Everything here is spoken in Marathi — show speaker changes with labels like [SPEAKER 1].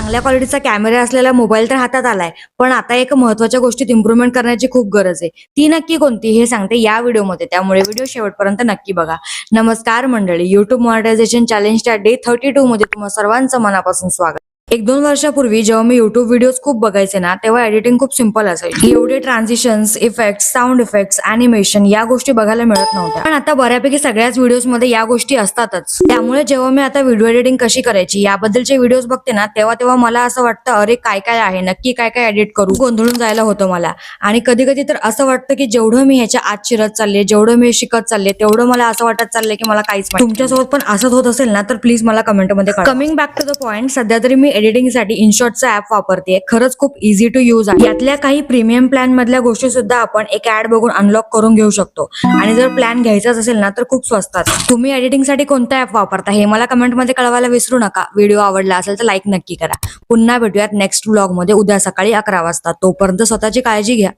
[SPEAKER 1] चांगल्या क्वालिटीचा कॅमेरा असलेला मोबाईल तर हातात आलाय, पण आता एक महत्त्वाच्या गोष्टीत इम्प्रूव्हमेंट करण्याची खूप गरज आहे. ती नक्की कोणती हे सांगते या व्हिडिओमध्ये, त्यामुळे व्हिडिओ शेवटपर्यंत नक्की बघा. नमस्कार मंडळी, युट्यूब मॉनिटायझेशन चॅलेंजच्या डे 32 मध्ये तुम्हा सर्वांचं मनापासून स्वागत. 1-2 वर्षापूर्वी जेव्हा मी युट्यूब व्हिडिओज खूप बघायचे ना, तेव्हा एडिटिंग खूप सिंपल असायची. एवढे transitions, effects, sound effects, animation या गोष्टी बघायला मिळत नव्हत्या. पण आता बऱ्यापैकी सगळ्याच व्हिडिओज मध्ये या गोष्टी असतातच. त्यामुळे जेव्हा मी आता व्हिडिओ एडिटिंग कशी करायची याबद्दलचे व्हिडिओज बघते ना, तेव्हा मला असं वाटतं, अरे काय काय आहे, नक्की काय काय एडिट करू, गोंधळून जायला होतं मला. आणि कधी कधी तर असं वाटतं की जेवढं मी ह्याच्या आत शिरत चालले, जेवढं मी शिकत चालले, तेवढं मला असं वाटत चाललंय की मला काहीच माहिती. तुमच्यासोबत पण असंच होत असेल ना, तर प्लीज मला कमेंटमध्ये कळवा. Coming back to the point, सध्या तरी मी एडिटिंगसाठी इनशॉटचा ऍप वापरते. खरंच खूप इझी टू यूज आहे. यातल्या काही प्रीमियम प्लॅन मधल्या गोष्टी सुद्धा आपण एक ऍड बघून अनलॉक करून घेऊ शकतो. आणि जर प्लॅन घ्यायचाच असेल ना, तर खूप स्वस्तात. तुम्ही एडिटिंगसाठी कोणता ऍप वापरता हे मला कमेंटमध्ये कळवायला विसरू नका. व्हिडिओ आवडला असेल तर लाईक नक्की करा. पुन्हा भेटूयात नेक्स्ट व्लॉग मध्ये उद्या सकाळी 11 वाजता. तोपर्यंत स्वतःची काळजी घ्या.